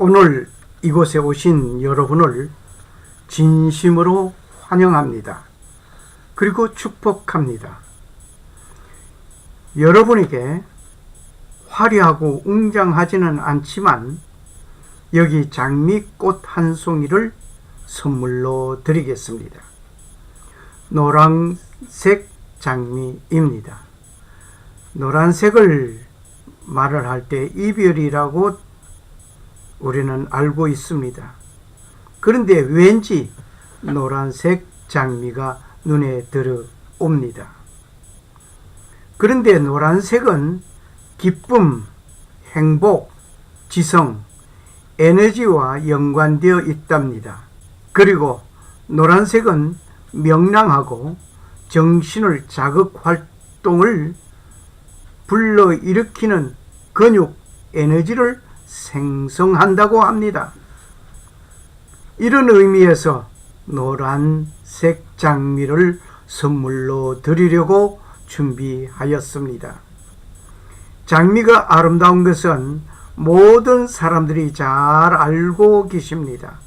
오늘 이곳에 오신 여러분을 진심으로 환영합니다. 그리고 축복합니다. 여러분에게 화려하고 웅장하지는 않지만 여기 장미꽃 한 송이를 선물로 드리겠습니다. 노란색 장미입니다. 노란색을 말을 할 때 이별이라고 우리는 알고 있습니다. 그런데 왠지 노란색 장미가 눈에 들어옵니다. 그런데 노란색은 기쁨, 행복, 지성, 에너지와 연관되어 있답니다. 그리고 노란색은 명랑하고 정신을 자극 활동을 불러일으키는 근육, 에너지를 생성한다고 합니다. 이런 의미에서 노란색 장미를 선물로 드리려고 준비하였습니다. 장미가 아름다운 것은 모든 사람들이 잘 알고 계십니다.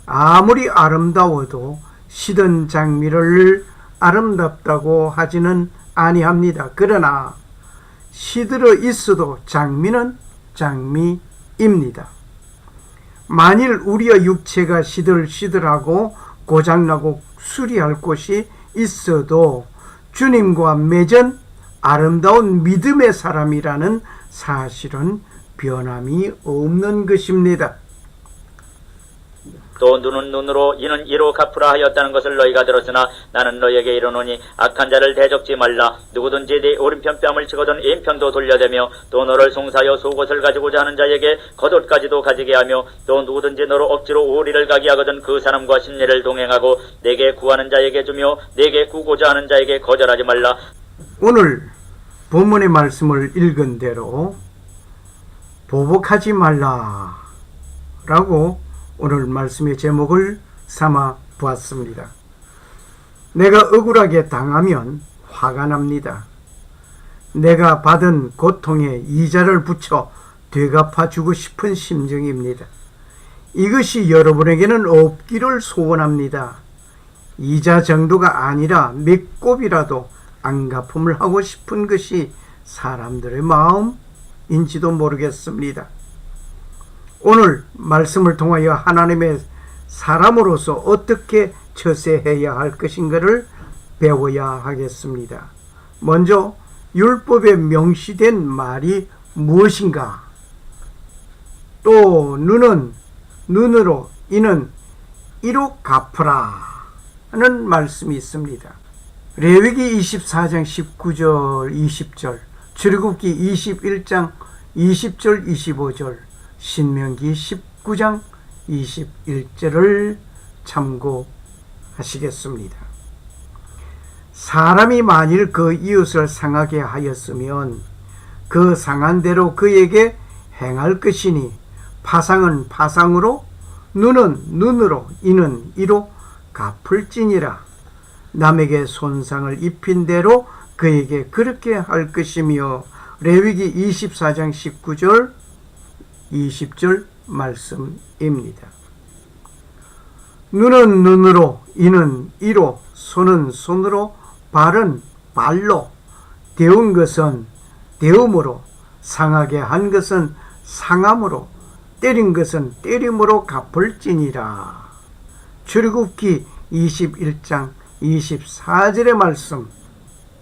아무리 아름다워도 시든 장미를 아름답다고 하지는 아니합니다. 그러나 시들어 있어도 장미는 장미입니다. 만일 우리의 육체가 시들시들하고 고장나고 수리할 곳이 있어도 주님과 맺은 아름다운 믿음의 사람이라는 사실은 변함이 없는 것입니다. 또 눈은 눈으로 이는 이로 갚으라 하였다는 것을 너희가 들었으나 나는 너희에게 이르노니 악한 자를 대적지 말라. 누구든지 네 오른편 뺨을 치거든 왼편도 돌려대며 또 너를 송사하여 속옷을 가지고자 하는 자에게 겉옷까지도 가지게 하며 또 누구든지 너로 억지로 오리를 가게 하거든 그 사람과 심리를 동행하고 내게 구하는 자에게 주며 내게 구고자 하는 자에게 거절하지 말라. 오늘 본문의 말씀을 읽은 대로 보복하지 말라 라고 오늘 말씀의 제목을 삼아 보았습니다. 내가 억울하게 당하면 화가 납니다. 내가 받은 고통에 이자를 붙여 되갚아 주고 싶은 심정입니다. 이것이 여러분에게는 없기를 소원합니다. 이자 정도가 아니라 몇 곱이라도 안갚음을 하고 싶은 것이 사람들의 마음인지도 모르겠습니다. 오늘 말씀을 통하여 하나님의 사람으로서 어떻게 처세해야 할 것인가를 배워야 하겠습니다. 먼저 율법에 명시된 말이 무엇인가? 또 눈은 눈으로, 이는 이로 갚으라 하는 말씀이 있습니다. 레위기 24장 19절 20절, 출애굽기 21장 20절 25절, 신명기 19장 21절을 참고하시겠습니다. 사람이 만일 그 이웃을 상하게 하였으면 그 상한 대로 그에게 행할 것이니 파상은 파상으로, 눈은 눈으로, 이는 이로 갚을지니라. 남에게 손상을 입힌 대로 그에게 그렇게 할 것이며, 레위기 24장 19절 20절 말씀입니다. 눈은 눈으로, 이는 이로, 손은 손으로, 발은 발로, 데운 것은 데움으로, 상하게 한 것은 상함으로, 때린 것은 때림으로 갚을지니라. 출애굽기 21장 24절의 말씀,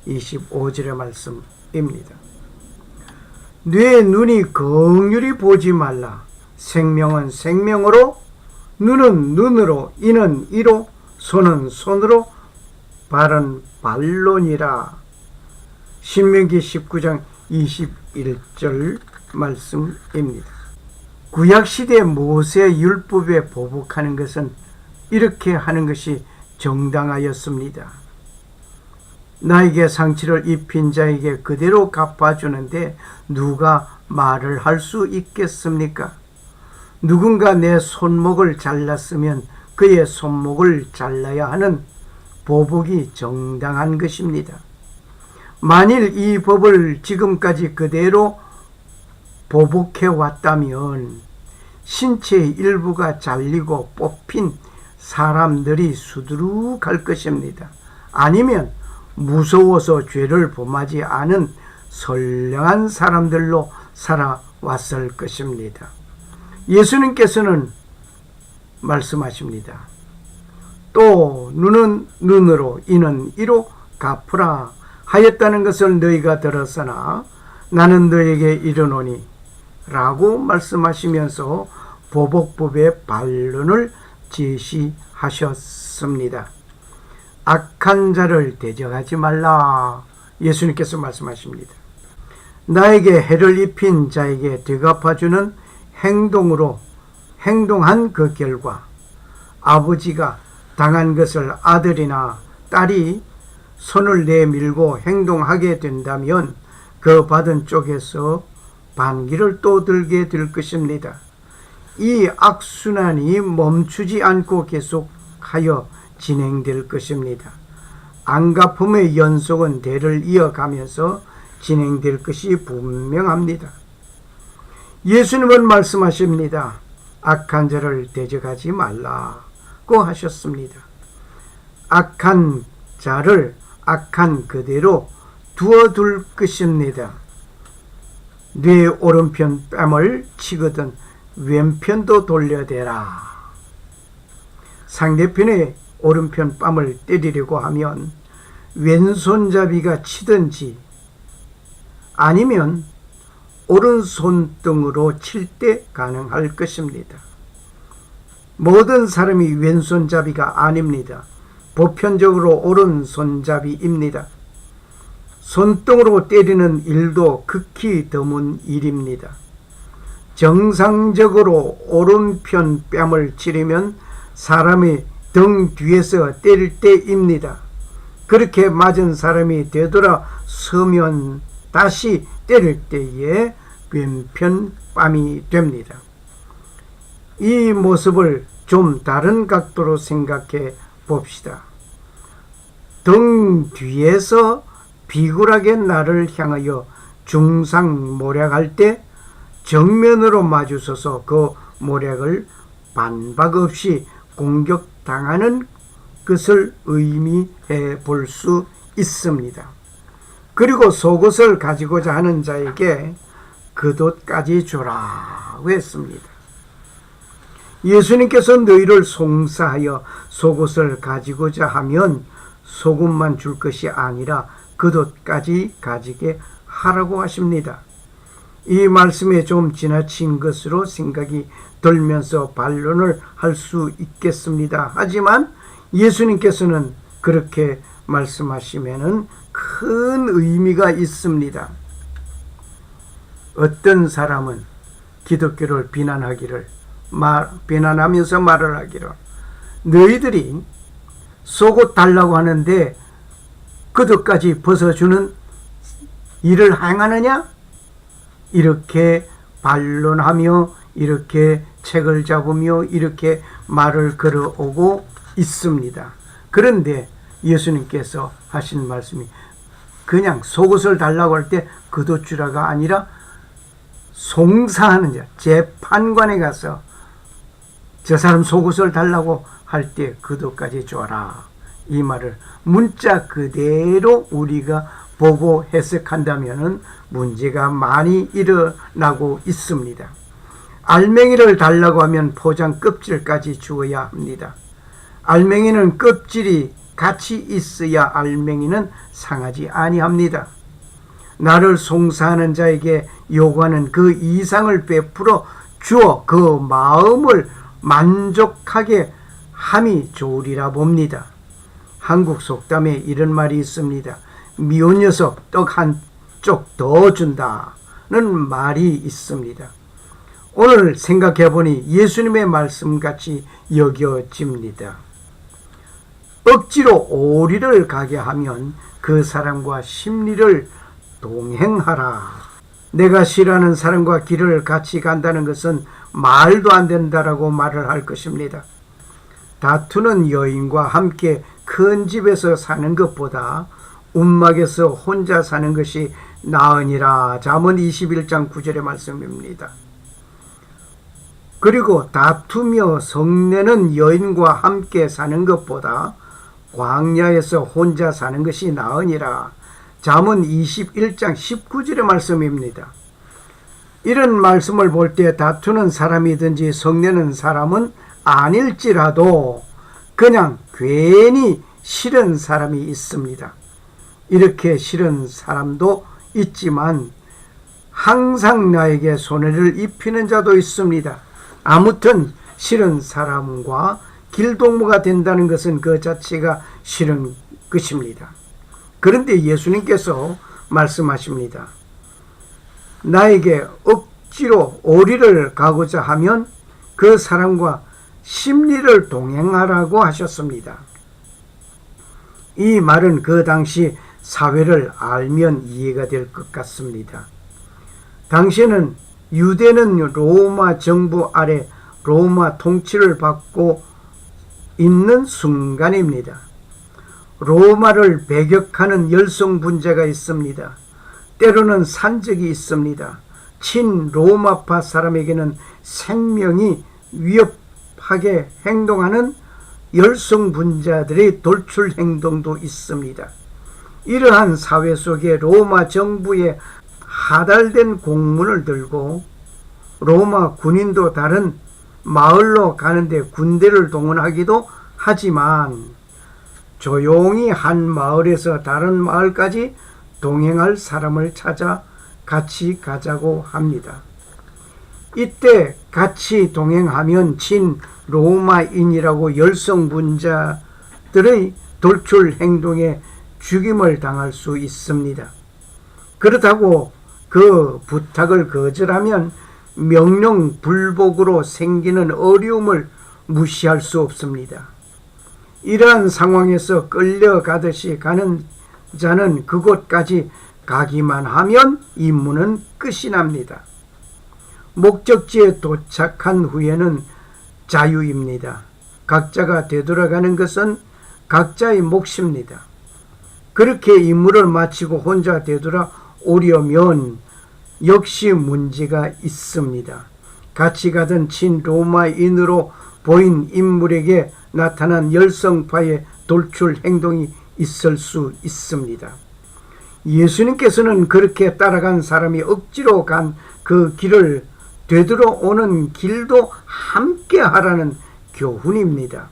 25절의 말씀입니다. 뇌 눈이 긍휼히 보지 말라. 생명은 생명으로, 눈은 눈으로, 이는 이로, 손은 손으로, 발은 발로니라. 신명기 19장 21절 말씀입니다. 구약시대 모세 율법에 보복하는 것은 이렇게 하는 것이 정당하였습니다. 나에게 상처를 입힌 자에게 그대로 갚아주는데 누가 말을 할 수 있겠습니까? 누군가 내 손목을 잘랐으면 그의 손목을 잘라야 하는 보복이 정당한 것입니다. 만일 이 법을 지금까지 그대로 보복해 왔다면 신체의 일부가 잘리고 뽑힌 사람들이 수두룩할 것입니다. 아니면 무서워서 죄를 범하지 않은 선량한 사람들로 살아왔을 것입니다. 예수님께서는 말씀하십니다. 또 눈은 눈으로 이는 이로 갚으라 하였다는 것을 너희가 들었으나 나는 너희에게 이르노니 라고 말씀하시면서 보복법의 반론을 제시하셨습니다. 악한 자를 대적하지 말라. 예수님께서 말씀하십니다. 나에게 해를 입힌 자에게 되갚아주는 행동으로 행동한 그 결과 아버지가 당한 것을 아들이나 딸이 손을 내밀고 행동하게 된다면 그 받은 쪽에서 반기를 또 들게 될 것입니다. 이 악순환이 멈추지 않고 계속하여 진행될 것입니다. 안갚음의 연속은 대를 이어가면서 진행될 것이 분명합니다. 예수님은 말씀하십니다. 악한 자를 대적하지 말라고 하셨습니다. 악한 자를 악한 그대로 두어둘 것입니다. 네 오른편 뺨을 치거든 왼편도 돌려대라. 상대편의 오른편 뺨을 때리려고 하면 왼손잡이가 치든지 아니면 오른손등으로 칠 때 가능할 것입니다. 모든 사람이 왼손잡이가 아닙니다. 보편적으로 오른손잡이입니다. 손등으로 때리는 일도 극히 드문 일입니다. 정상적으로 오른편 뺨을 치려면 사람이 등 뒤에서 때릴 때입니다. 그렇게 맞은 사람이 되돌아 서면 다시 때릴 때에 왼편 뺨이 됩니다. 이 모습을 좀 다른 각도로 생각해 봅시다. 등 뒤에서 비굴하게 나를 향하여 중상모략할 때 정면으로 마주서서 그 모략을 반박 없이 공격당하는 것을 의미해 볼 수 있습니다. 그리고 속옷을 가지고자 하는 자에게 겉옷까지 주라고 했습니다. 예수님께서 너희를 송사하여 속옷을 가지고자 하면 속옷만 줄 것이 아니라 겉옷까지 가지게 하라고 하십니다. 이 말씀에 좀 지나친 것으로 생각이 들면서 반론을 할 수 있겠습니다. 하지만 예수님께서는 그렇게 말씀하시면은 큰 의미가 있습니다. 어떤 사람은 기독교를 비난하면서 말을 하기를 너희들이 속옷 달라고 하는데 겉옷까지 벗어주는 일을 행하느냐? 이렇게 반론하며 이렇게 책을 잡으며 이렇게 말을 걸어오고 있습니다. 그런데 예수님께서 하신 말씀이 그냥 속옷을 달라고 할 때 겉옷 주라가 아니라 송사하는 자, 재판관에 가서 저 사람 속옷을 달라고 할 때 겉옷까지 줘라. 이 말을 문자 그대로 우리가 보고 해석한다면 문제가 많이 일어나고 있습니다. 알맹이를 달라고 하면 포장 껍질까지 주어야 합니다. 알맹이는 껍질이 같이 있어야 알맹이는 상하지 아니합니다. 나를 송사하는 자에게 요구하는 그 이상을 베풀어 주어 그 마음을 만족하게 함이 좋으리라 봅니다. 한국 속담에 이런 말이 있습니다. 미운 녀석 떡 한 쪽 더 준다는 말이 있습니다. 오늘 생각해보니 예수님의 말씀같이 여겨집니다. 억지로 오리를 가게 하면 그 사람과 심리를 동행하라. 내가 싫어하는 사람과 길을 같이 간다는 것은 말도 안 된다라고 말을 할 것입니다. 다투는 여인과 함께 큰 집에서 사는 것보다 움막에서 혼자 사는 것이 나으니라. 잠언 21장 9절의 말씀입니다. 그리고 다투며 성내는 여인과 함께 사는 것보다 광야에서 혼자 사는 것이 나으니라. 잠언 21장 19절의 말씀입니다. 이런 말씀을 볼 때 다투는 사람이든지 성내는 사람은 아닐지라도 그냥 괜히 싫은 사람이 있습니다. 이렇게 싫은 사람도 있지만 항상 나에게 손해를 입히는 자도 있습니다. 아무튼 싫은 사람과 길동무가 된다는 것은 그 자체가 싫은 것입니다. 그런데 예수님께서 말씀하십니다. 나에게 억지로 오리를 가고자 하면 그 사람과 심리를 동행하라고 하셨습니다. 이 말은 그 당시 사회를 알면 이해가 될 것 같습니다. 당시에는 유대는 로마 정부 아래 로마 통치를 받고 있는 순간입니다. 로마를 배격하는 열성분자가 있습니다. 때로는 산적이 있습니다. 친로마파 사람에게는 생명이 위협하게 행동하는 열성분자들의 돌출 행동도 있습니다. 이러한 사회 속에 로마 정부에 하달된 공문을 들고 로마 군인도 다른 마을로 가는데 군대를 동원하기도 하지만 조용히 한 마을에서 다른 마을까지 동행할 사람을 찾아 같이 가자고 합니다. 이때 같이 동행하면 친 로마인이라고 열성분자들의 돌출 행동에 죽임을 당할 수 있습니다. 그렇다고 그 부탁을 거절하면 명령 불복으로 생기는 어려움을 무시할 수 없습니다. 이러한 상황에서 끌려가듯이 가는 자는 그곳까지 가기만 하면 임무는 끝이 납니다. 목적지에 도착한 후에는 자유입니다. 각자가 되돌아가는 것은 각자의 몫입니다. 그렇게 임무를 마치고 혼자 되돌아오려면 역시 문제가 있습니다. 같이 가던 친로마인으로 보인 인물에게 나타난 열성파의 돌출 행동이 있을 수 있습니다. 예수님께서는 그렇게 따라간 사람이 억지로 간 그 길을 되돌아오는 길도 함께 하라는 교훈입니다.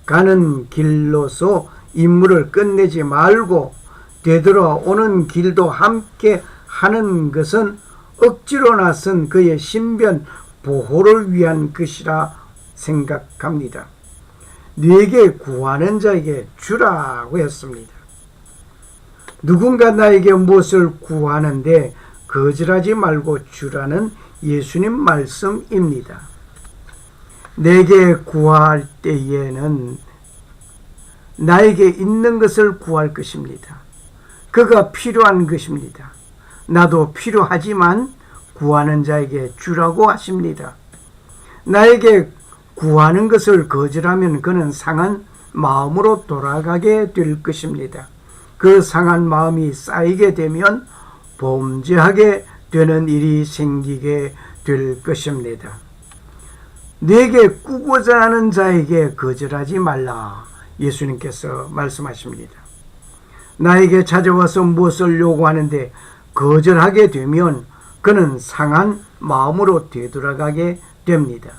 가는 길로서 임무를 끝내지 말고 되돌아오는 길도 함께 하는 것은 억지로 나선 그의 신변 보호를 위한 것이라 생각합니다. 네게 구하는 자에게 주라고 했습니다. 누군가 나에게 무엇을 구하는데 거절하지 말고 주라는 예수님 말씀입니다. 내게 구할 때에는 나에게 있는 것을 구할 것입니다. 그가 필요한 것입니다. 나도 필요하지만 구하는 자에게 주라고 하십니다. 나에게 구하는 것을 거절하면 그는 상한 마음으로 돌아가게 될 것입니다. 그 상한 마음이 쌓이게 되면 범죄하게 되는 일이 생기게 될 것입니다. 내게 꾸고자 하는 자에게 거절하지 말라. 예수님께서 말씀하십니다. 나에게 찾아와서 무엇을 요구하는데 거절하게 되면 그는 상한 마음으로 되돌아가게 됩니다.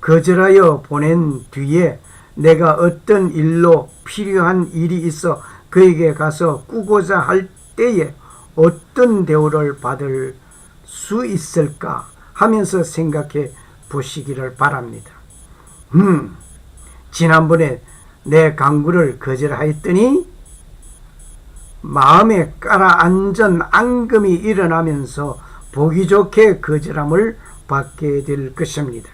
거절하여 보낸 뒤에 내가 어떤 일로 필요한 일이 있어 그에게 가서 꾸고자 할 때에 어떤 대우를 받을 수 있을까 하면서 생각해 보시기를 바랍니다. 지난번에 내 강구를 거절하였더니 마음에 깔아앉은 앙금이 일어나면서 보기 좋게 거절함을 받게 될 것입니다.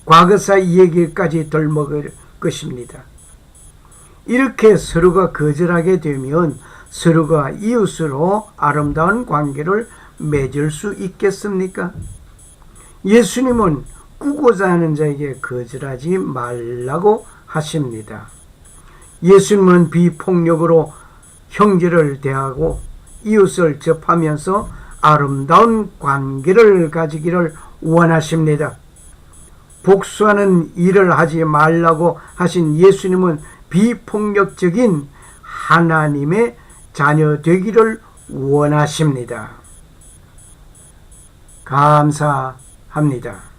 과거사 이야기까지 덜먹을 것입니다. 이렇게 서로가 거절하게 되면 서로가 이웃으로 아름다운 관계를 맺을 수 있겠습니까? 예수님은 꾸고자 하는 자에게 거절하지 말라고 하십니다. 예수님은 비폭력으로 형제를 대하고 이웃을 접하면서 아름다운 관계를 가지기를 원하십니다. 복수하는 일을 하지 말라고 하신 예수님은 비폭력적인 하나님의 자녀 되기를 원하십니다. 감사합니다.